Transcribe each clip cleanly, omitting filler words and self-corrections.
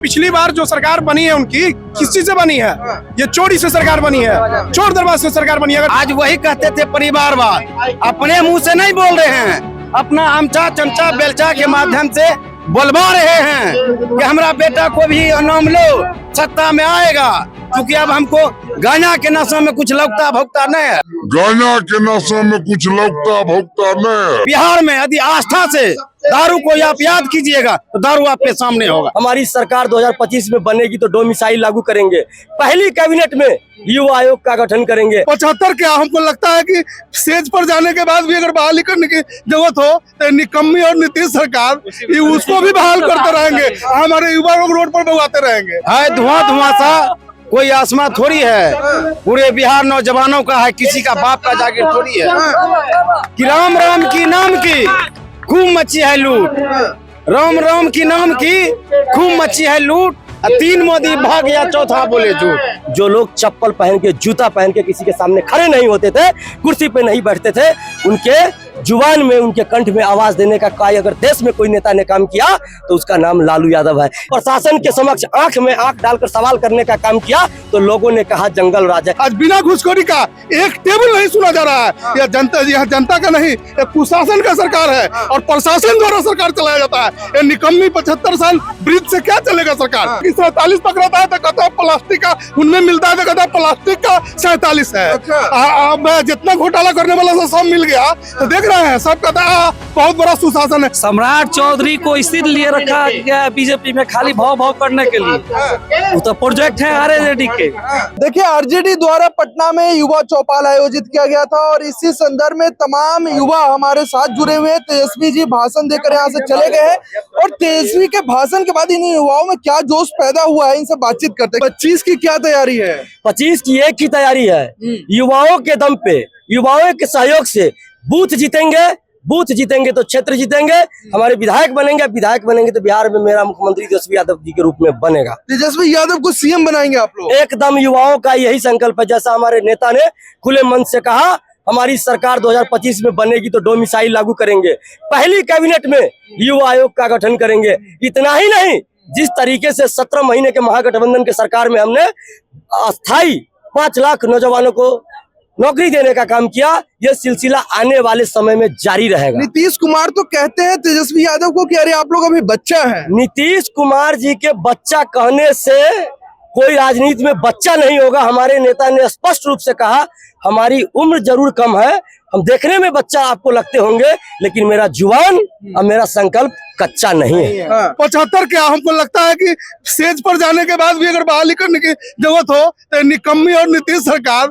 पिछली बार जो सरकार बनी है उनकी किस चीज से बनी है? ये चोरी से सरकार बनी है, चोर दरबार से सरकार बनी है। आज वही कहते थे परिवारवाद, अपने मुंह से नहीं बोल रहे हैं, अपना आमचा चमचा बेलचा के माध्यम से बोलवा रहे हैं कि हमारा बेटा को भी नाम लो, सत्ता में आएगा। क्योंकि अब हमको गांजा के नशा में कुछ लगता भोगता नहीं है, गांजा के नशा में कुछ लगता भोगता नहीं है। बिहार में यदि आस्था से दारू को आप याद कीजिएगा तो दारू आपके सामने होगा। हमारी सरकार 2025 में बनेगी तो डोमिसाइल लागू करेंगे, पहली कैबिनेट में युवा आयोग का गठन करेंगे। 75 क्या हमको लगता है कि स्टेज पर जाने के बाद भी अगर बहाली करने की जरूरत हो तो निकम्मी और नीतीश सरकार उसको भी बहाल करते रहेंगे, हमारे युवा लोग रोड पर बगाते रहेंगे। है धुआं सा कोई आसमां थोड़ी है, पूरे बिहार नौजवानों का है, किसी का बाप का जागीर थोड़ी है। कि राम राम की नाम की खूब मची है लूट, राम राम की नाम की खूब मची है लूट, 3 मोदी भाग या चौथा बोले झूठ। जो लोग चप्पल पहन के जूता पहन के किसी के सामने खड़े नहीं होते थे, कुर्सी पे नहीं बैठते थे, उनके जुबान में उनके कंठ में आवाज देने का कार्य अगर देश में कोई नेता ने काम किया तो उसका नाम लालू यादव है। प्रशासन के समक्ष आंख में आंख डालकर सवाल करने का काम किया तो लोगों ने कहा जंगल राज है। आज बिना घुसखोरी का एक टेबल नहीं सुना जा रहा है। यह जनता का नहीं, यह कुशासन का सरकार है और प्रशासन द्वारा सरकार चलाया जाता है। ये निकम्मी 75 साल ब्रिज से क्या चलेगा सरकार? 47 तक रहता है तो कहता है प्लास्टिक का, उनमें मिलता है तो कहता है प्लास्टिक का 47 है। अब जितना घोटाला करने वाला सब मिल गया तो देख रहे हैं, सब कहता है बहुत बड़ा सुशासन है। सम्राट चौधरी को इसीलिए रखा गया बीजेपी में खाली भाव भाव करने के लिए, वो तो प्रोजेक्ट है आरजेडी के। देखिए, आरजेडी द्वारा पटना में युवा चौपाल आयोजित किया गया था और इसी संदर्भ में तमाम युवा हमारे साथ जुड़े हुए हैं। तेजस्वी जी भाषण देकर यहाँ से चले गए हैं और तेजस्वी के भाषण के बाद इन युवाओं में क्या जोश पैदा हुआ है, इनसे बातचीत करते हैं। 25 की क्या तैयारी है? 25 की एक ही तैयारी है, युवाओं के दम पे, युवाओं के सहयोग से बूथ जीतेंगे, बूथ जीतेंगे तो क्षेत्र जीतेंगे, हमारे विधायक बनेंगे तो बिहार में मेरा मुख्यमंत्री तेजस्वी यादव जी के रूप में बनेगा। तेजस्वी यादव को सीएम बनाएंगे आप लोग? एकदम युवाओं का यही संकल्प है। जैसा हमारे नेता ने खुले मन से कहा, हमारी सरकार 2025 में बनेगी तो डोमिसाइल लागू करेंगे, पहली कैबिनेट में युवा आयोग का गठन करेंगे। इतना ही नहीं, जिस तरीके से 17 महीने के महागठबंधन के सरकार में हमने अस्थायी 5 लाख नौजवानों को नौकरी देने का काम किया, यह सिलसिला आने वाले समय में जारी रहेगा। नीतीश कुमार तो कहते हैं तेजस्वी यादव को कि अरे आप लोग अभी बच्चा हैं। नीतीश कुमार जी के बच्चा कहने से कोई राजनीति में बच्चा नहीं होगा। हमारे नेता ने स्पष्ट रूप से कहा, हमारी उम्र जरूर कम है, हम देखने में बच्चा आपको लगते होंगे, लेकिन मेरा जुबान और मेरा संकल्प कच्चा नहीं है। 75 क्या हमको लगता है कि स्टेज पर जाने के बाद भी अगर बहाली करने की जरूरत हो तो निकम्मी और नीतीश सरकार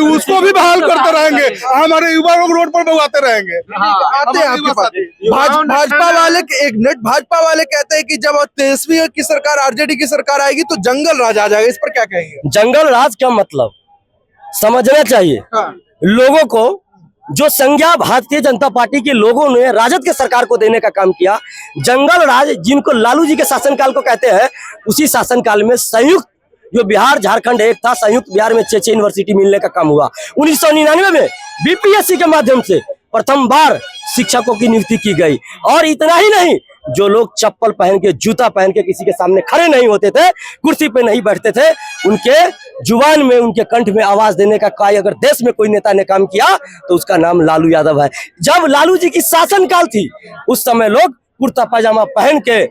उसको भी बहाल करते रहेंगे, हमारे युवा लोग रोड पर बगाते रहेंगे। आते हैं आपके पास भाजपा वाले, एक मिनट, भाजपा वाले कहते हैं कि जब तेजस्वी की सरकार, आरजेडी की सरकार आएगी तो जंगल राज आ जाएगा, इस पर क्या कहेंगे? जंगल राज क्या मतलब समझना चाहिए लोगों को। जो संज्ञा भारतीय जनता पार्टी के लोगों ने राजद के सरकार को देने का काम किया, जंगल राज जिनको लालू जी के शासनकाल को कहते हैं, उसी शासनकाल में संयुक्त जो बिहार झारखंड एक था, संयुक्त बिहार में 6 यूनिवर्सिटी मिलने का काम हुआ। 1999 में बीपीएससी के माध्यम से प्रथम बार शिक्षकों की नियुक्ति की गई। और इतना ही नहीं, जो लोग चप्पल पहन के जूता पहन के किसी के सामने खड़े नहीं होते थे, कुर्सी पे नहीं बैठते थे, उनके जुबान में उनके कंठ में आवाज देने का कार्य अगर देश में कोई नेता ने काम किया तो उसका नाम लालू यादव है। जब लालू जी की शासनकाल थी उस समय लोग कुर्ता पायजामा पहन के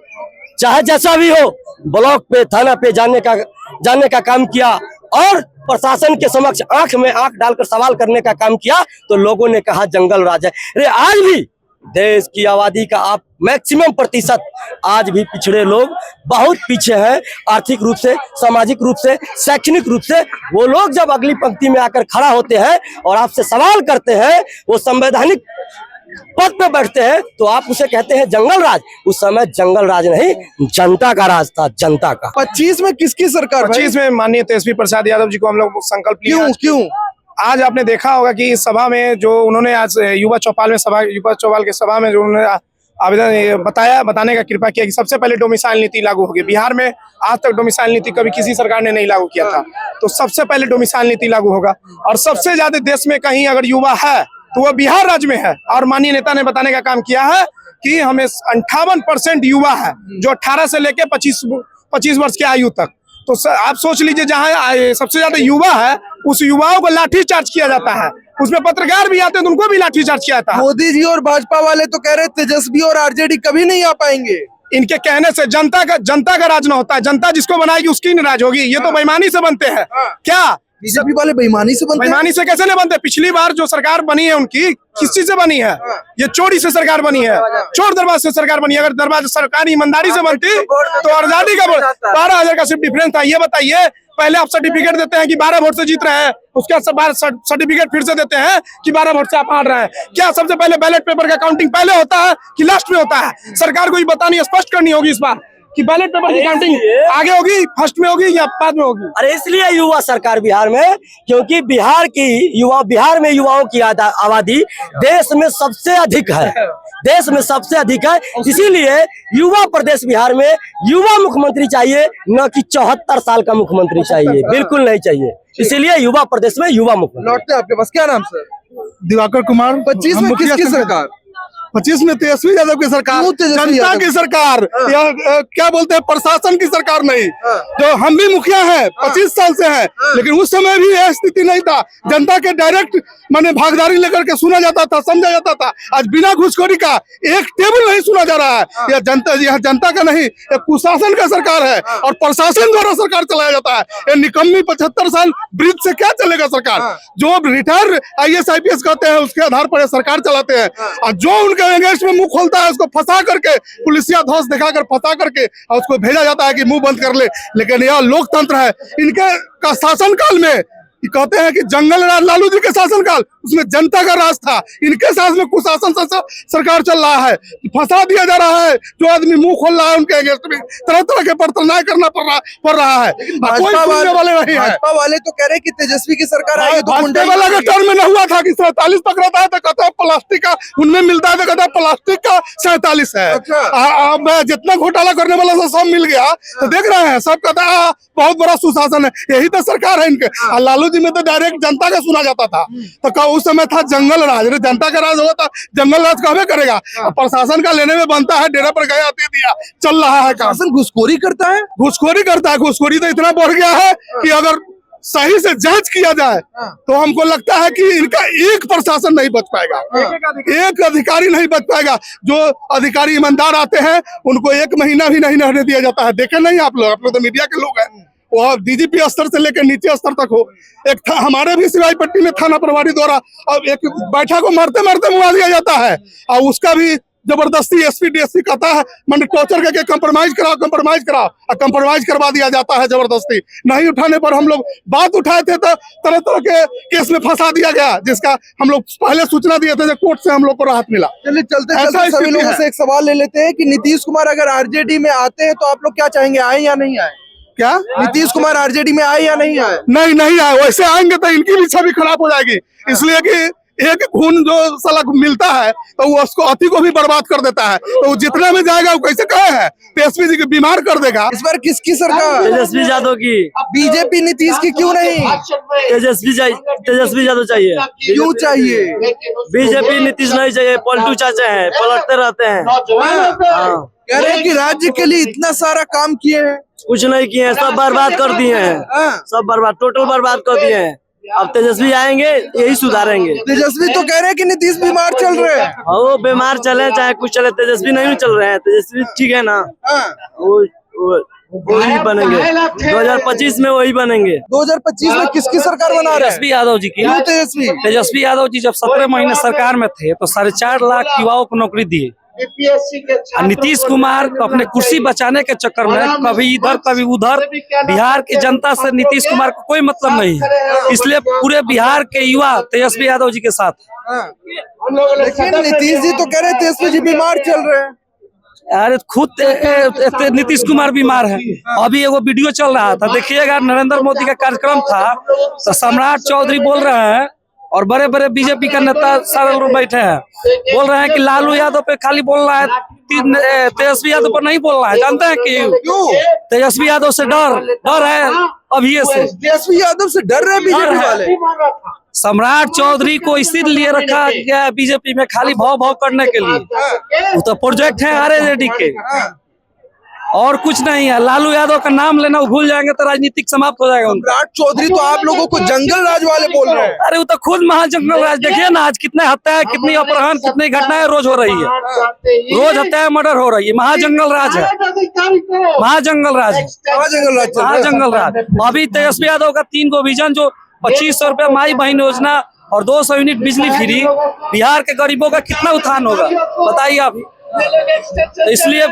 चाहे जैसा भी हो ब्लॉक पे, थाना पे जाने का काम किया और प्रशासन के समक्ष आंख में आंख डालकर सवाल करने का काम किया तो लोगों ने कहा जंगल राज है। अरे आज भी देश की आबादी का आप मैक्सिमम प्रतिशत आज भी पिछड़े लोग बहुत पीछे हैं, आर्थिक रूप से, सामाजिक रूप से, शैक्षणिक रूप से। वो लोग जब अगली पंक्ति में आकर खड़ा होते हैं और आपसे सवाल करते हैं, वो संवैधानिक पद पे बैठते हैं तो आप उसे कहते हैं जंगल राज। उस समय जंगल राज नहीं, जनता का राज था, जनता का। 25 में किसकी सरकार? 25 में माननीय तेजस्वी प्रसाद यादव जी को हम लोग संकल्प लिया। क्यों? आज आपने देखा होगा कि इस सभा में जो उन्होंने आज युवा चौपाल के सभा में जो उन्होंने आवेदन बताने का कृपा किया कि सबसे पहले डोमिसाइल नीति लागू होगी। बिहार में आज तक डोमिसाइल नीति कभी किसी सरकार ने नहीं लागू किया था, तो सबसे पहले डोमिसाइल नीति लागू होगा। और सबसे ज्यादा देश में कहीं अगर युवा है तो वह बिहार राज्य में है। और माननीय नेता ने बताने का काम किया है कि हमें 58% युवा है जो 18 से लेके 25 25 वर्ष की आयु तक। तो आप सोच लीजिए जहाँ सबसे ज्यादा युवा है उस युवाओं को लाठी चार्ज किया जाता है, उसमें पत्रकार भी आते हैं तो उनको भी लाठी चार्ज किया जाता है। मोदी जी और भाजपा वाले तो कह रहे तेजस्वी और आरजेडी कभी नहीं आ पाएंगे। इनके कहने से जनता का राज न होता है, जनता जिसको बनाएगी उसकी नाराज होगी। ये तो बेईमानी से बनते हैं। क्या बीजेपी वाले बेईमानी से बनते हैं? बेईमानी से कैसे नहीं बनते? पिछली बार जो सरकार बनी है उनकी किस चीज से बनी है? ये चोरी से सरकार बनी है, चोर दरबार से सरकार बनी है। अगर दरबार सरकार ईमानदारी से बनती तो आजादी का 12,000 का सिर्फ डिफरेंस था। ये बताइए, पहले आप सर्टिफिकेट देते हैं कि 12 वोट से जीत रहे हैं, उसके बाद सर्टिफिकेट फिर से देते हैं कि 12 वोट से आप हार रहे हैं। क्या सबसे पहले बैलेट पेपर का काउंटिंग पहले होता है कि लास्ट में होता है? सरकार को ये बतानी स्पष्ट करनी होगी इस बार कि बैलेट पेपर की काउंटिंग आगे होगी, फर्स्ट में होगी या बाद में होगी। अरे इसलिए युवा सरकार बिहार में, क्योंकि बिहार में युवाओं की आबादी देश में सबसे अधिक है, देश में सबसे अधिक है। इसीलिए युवा प्रदेश बिहार में युवा मुख्यमंत्री चाहिए, न कि 74 साल का मुख्यमंत्री चाहिए, बिल्कुल नहीं चाहिए। इसीलिए युवा प्रदेश में युवा मुख्यमंत्री। लौटते हैं आपके पास, क्या नाम सर? दिवाकर कुमार। 25 में किसकी सरकार? 25 में तेजस्वी यादव की सरकार, जनता की सरकार, या क्या बोलते हैं, प्रशासन की सरकार नहीं। जो हम भी मुखिया हैं, 25 साल से हैं, लेकिन उस समय भी यह स्थिति नहीं था। जनता के डायरेक्ट माने भागीदारी लेकर के सुना जाता था, समझा जाता था। आज बिना घुसखोरी का एक टेबल नहीं सुना जा रहा है। यह जनता का नहीं, यह कुशासन का सरकार है और प्रशासन द्वारा सरकार चलाया जाता है। ये निकम्मी 75 साल ब्रिज से क्या चलेगा सरकार? जो रिटायर IAS IPS कहते हैं उसके आधार पर सरकार चलाते हैं, और जो उनके एंगेस्ट में मुंह खोलता है उसको फंसा करके, पुलिसिया ध्वज दिखाकर फंसा करके और उसको भेजा जाता है कि मुंह बंद कर ले। लेकिन यह लोकतंत्र है। इनके का शासनकाल में कहते हैं कि जंगल राज लालू जी के शासनकाल, उसमें जनता का राज था। इनके साथ में कुशासन सरकार चल रहा है, फंसा दिया जा रहा है। जो आदमी मुंह खोल रहा है उनके अगेंस्ट में तरह तरह के प्रताड़ना करना पड़ रहा है। भाजपा वाले तो कह रहे हैं कि तेजस्वी की सरकार आएगी तो भाजपा वाला का टर्म में न हुआ था कि 47 पकड़ता है तो कहता है प्लास्टिक का, उनमें मिलता है तो कहता है प्लास्टिक का 47 है। अब जितना घोटाला करने वाला सब मिल गया तो देख रहे हैं, सब कहता है बहुत बड़ा सुशासन है। यही तो सरकार है इनके। लालू जी में तो डायरेक्ट जनता का सुना जाता था, तो उस समय था जंगल राज। जनता का राज होता, जंगल राज कहवे करेगा। प्रशासन का लेने में बनता है, डेरा पर गया दे दिया, चल रहा है काम। शासन घुसखोरी करता है, घुसखोरी करता है। घुसखोरी तो इतना बढ़ गया है कि अगर सही से जांच किया जाए तो हमको लगता है कि इनका एक प्रशासन नहीं बच पाएगा, एक अधिकारी नहीं बच पाएगा। जो अधिकारी ईमानदार आते हैं उनको 1 महीना भी नहीं रहने दिया जाता है। देखे नहीं आप लोग तो मीडिया के लोग हैं, वो DGP स्तर से लेकर नीचे स्तर तक हो। एक था हमारे भी सिवाई पट्टी में थाना प्रभारी द्वारा अब एक बैठा को मारते मारते मुआ दिया जाता है, और उसका भी जबरदस्ती SP DSP कहता है मैंने टॉर्चर करके कंप्रोमाइज कराओ और कंप्रोमाइज करवा दिया जाता है जबरदस्ती। नहीं उठाने पर हम लोग बात उठाए थे तो तरह तरह के केस में फंसा दिया गया, जिसका हम लोग पहले सूचना दिए थे, कोर्ट से हम लोग को राहत मिला। चलिए चलते सभी लोगों से एक सवाल ले लेते हैं कि नीतीश कुमार अगर RJD में आते हैं तो आप लोग क्या चाहेंगे, आए या नहीं आए? क्या नीतीश कुमार RJD में आए या नहीं आए? नहीं आए। वैसे आएंगे तो इनकी भी छवि खराब हो जाएगी, इसलिए कि एक खून जो साला मिलता है तो वो उसको अति को भी बर्बाद कर देता है। तो वो जितने में जाएगा वो कैसे कहे है तेजस्वी जी को बीमार कर देगा। इस बार किसकी सरकार? तेजस्वी यादव की। बीजेपी नीतीश की क्यों नहीं? तेजस्वी यादव चाहिए। क्यों चाहिए? बीजेपी नीतीश नहीं चाहिए, पलटू चाचा है, पलटते रहते हैं। कह रहे हैं कि राज्य के लिए इतना सारा काम किए हैं, कुछ नहीं किए हैं, सब बर्बाद कर दिए हैं, सब बर्बाद, टोटल बर्बाद कर दिए हैं। अब तेजस्वी आएंगे यही सुधारेंगे। तेजस्वी तो कह रहे हैं कि नीतीश बीमार चल रहे हैं। वो बीमार चले चाहे कुछ चले, तेजस्वी नहीं चल रहे हैं। तेजस्वी ठीक है ना, वही बनेंगे 2025 में, वही बनेंगे। 2025 में किसकी सरकार बना रहे हैं? तेजस्वी यादव जी की। तेजस्वी यादव जी जब 17 महीने सरकार में थे तो 4.5 लाख युवाओं को नौकरी दिए। नीतीश कुमार को अपने कुर्सी बचाने के चक्कर में कभी इधर कभी उधर, बिहार की जनता से नीतीश कुमार को कोई मतलब नहीं है। इसलिए पूरे बिहार के युवा तेजस्वी यादव जी के साथ। लेकिन नीतीश जी तो कह रहे हैं तेजस्वी जी बीमार चल रहे हैं। अरे खुद नीतीश कुमार बीमार है। अभी एगो वीडियो चल रहा था, देखिएगा, नरेंद्र मोदी का कार्यक्रम था तो सम्राट चौधरी बोल रहे हैं और बड़े बड़े बीजेपी का नेता सारे लोग बैठे हैं, बोल रहे हैं कि लालू यादव पे खाली बोल रहा है, तेजस्वी यादव पर नहीं बोल रहा है। जानते हैं क्यों? तेजस्वी यादव से डर है अभी से। तेजस्वी यादव से डर रहे बीजेपी वाले। सम्राट चौधरी को इसीलिए रखा गया है बीजेपी में खाली भाव करने के लिए। वो तो प्रोजेक्ट है RJD के। और कुछ नहीं है। लालू यादव का नाम लेना वो भूल जाएंगे तो राजनीतिक समाप्त हो जाएगा उनका। सम्राट चौधरी तो आप लोगों को जंगल राज वाले बोल रहे हैं। अरे वो तो खुद महाजंगल राज, देखिए ना आज कितने हत्या, कितनी अपहरण, कितनी घटनाएं रोज हो रही है, रोज हत्या मर्डर हो रही है। महाजंगल राज है, महाजंगल राज है, जंगल राज चल रहा है। महाजंगल राज। अभी तेजस्वी यादव का 3 गो विजन, जो 2500 रुपया माई बहन योजना और 200 यूनिट बिजली फ्री, बिहार के गरीबों का कितना उत्थान होगा बताइए आप। तो इसलिए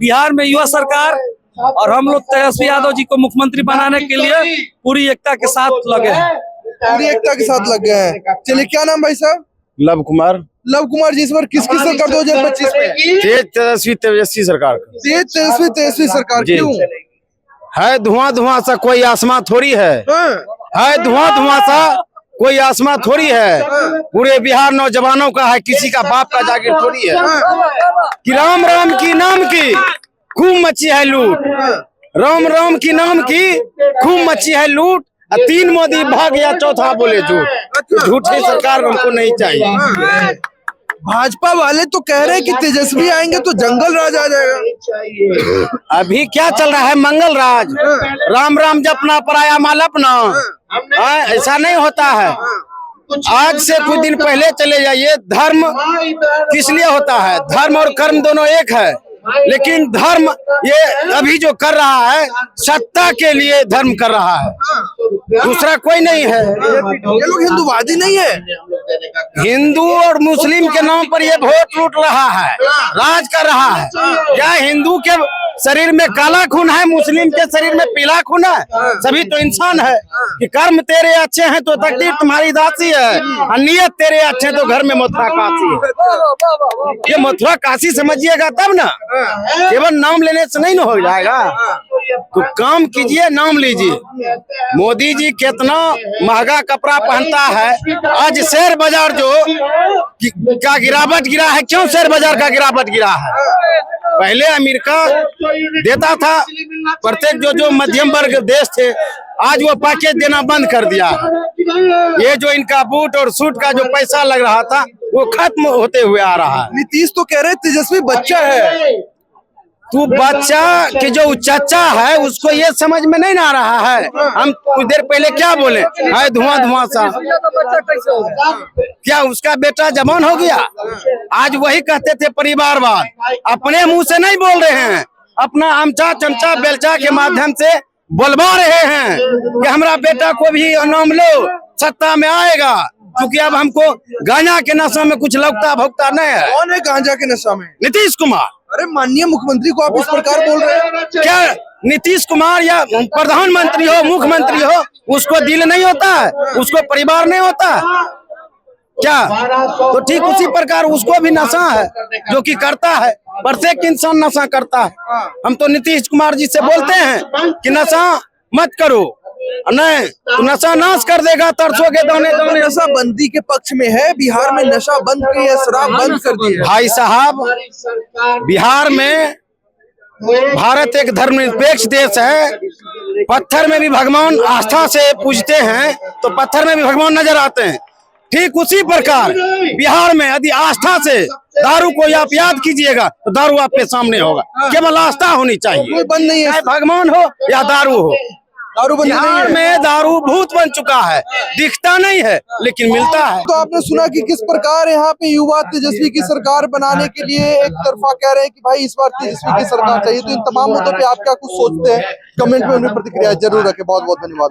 बिहार में युवा सरकार और हम लोग तेजस्वी यादव जी को मुख्यमंत्री बनाने के लिए पूरी एकता के साथ लगे हैं। पूरी एकता के साथ लग गए हैं। चलिए, क्या नाम भाई साहब? लव कुमार। लव कुमार जी, इस बार किसकी सरकार 2025 में? तेजस्वी सरकार का। तेजस्वी सरकार। जी। क्यों? है धुआं धुआं सा कोई आसमां थोड़ी है, हाँ। है धुआं धुआं सा कोई आसमां थोड़ी है। पूरे बिहार नौजवानों का है, किसी का बाप का जागीर थोड़ी है। कि राम राम की नाम की खूब मची है लूट, राम राम की नाम की खूब मची है लूट। 3 मोदी भाग या चौथा बोले झूठ। झूठी सरकार हमको नहीं चाहिए। भाजपा वाले तो कह रहे हैं कि तेजस्वी आएंगे तो जंगल राज आ जाएगा। अभी क्या चल रहा है? मंगल राज। राम राम जपना पराया माल अपना। ऐसा नहीं होता है। आज से कुछ दिन पहले चले जाइए, धर्म किस लिए होता है? धर्म और कर्म दोनों एक है, लेकिन धर्म ये अभी जो कर रहा है सत्ता के लिए धर्म कर रहा है, दूसरा कोई नहीं है। ये लोग हिंदूवादी नहीं है। हिंदू और मुस्लिम के नाम पर ये वोट लूट रहा है, राज कर रहा है। क्या हिंदू के शरीर में काला खून है, मुस्लिम के शरीर में पीला खून है? सभी तो इंसान है। कि कर्म तेरे अच्छे हैं तो तकदीर तुम्हारी दासी है, और नियत तेरे अच्छे हैं तो घर में मथुरा काशी है। ये मथुरा काशी समझिएगा तब ना, केवल नाम लेने से नहीं ना हो जाएगा। तो काम कीजिए, नाम लीजिए। मोदी जी कितना महंगा कपड़ा पहनता है। आज शेयर बाजार जो का गिरावट गिरा है, क्यों शेयर बाजार का गिरावट गिरा है? पहले अमेरिका देता था प्रत्येक जो मध्यम वर्ग देश थे, आज वो पैकेज देना बंद कर दिया। ये जो इनका बूट और सूट का जो पैसा लग रहा था वो खत्म होते हुए आ रहा है। नीतीश तो कह रहे तेजस्वी बच्चा है। तू बच्चा के जो चचा है उसको ये समझ में नहीं आ रहा है। हम कुछ देर पहले क्या बोले, है धुआं धुआं सा। क्या उसका बेटा जवान हो गया? आज वही कहते थे परिवारवाद, अपने मुंह से नहीं बोल रहे हैं, अपना आमचा चमचा बेलचा के माध्यम से बोलवा रहे हैं कि हमारा बेटा को भी नाम लो, सत्ता में आएगा। क्योंकि अब हमको गांजा के नशा में कुछ लगता भोगता नहीं है। कौन है गांजा के नशा में? नीतीश कुमार। अरे माननीय मुख्यमंत्री को आप इस प्रकार बोल रहे हैं? क्या नीतीश कुमार या प्रधानमंत्री हो, मुख्यमंत्री हो, उसको दिल नहीं होता है? उसको परिवार नहीं होता है क्या? तो ठीक उसी प्रकार उसको भी नशा है, जो कि करता है। प्रत्येक इंसान नशा करता है। हम तो नीतीश कुमार जी से बोलते हैं कि नशा मत करो, नहीं तो नशा नाश कर देगा, तरसोगे दौने दौने। नशा बंदी के पक्ष में है। बिहार में नशा बंद की है, शराब बंद कर दी है। भाई साहब, बिहार में भारत एक धर्मनिरपेक्ष देश है। पत्थर में भी भगवान आस्था से पूजते हैं तो पत्थर में भी भगवान नजर आते हैं। ठीक उसी प्रकार बिहार में यदि आस्था से दारू को आप याद कीजिएगा तो दारू आपके सामने होगा। केवल आस्था होनी चाहिए, कोई बंद नहीं है। चाहे भगवान हो या दारू हो। दारू बंदी नहीं बिहार है। में दारू भूत बन चुका है, दिखता नहीं है लेकिन मिलता है। तो आपने सुना कि किस प्रकार यहाँ पे युवा तेजस्वी की सरकार बनाने के लिए एक तरफा कह रहे हैं कि भाई इस बार तेजस्वी की सरकार चाहिए। तो इन तमाम मुद्दों पे आप क्या कुछ सोचते हैं? कमेंट में अपनी प्रतिक्रिया जरूर रखें। बहुत बहुत धन्यवाद।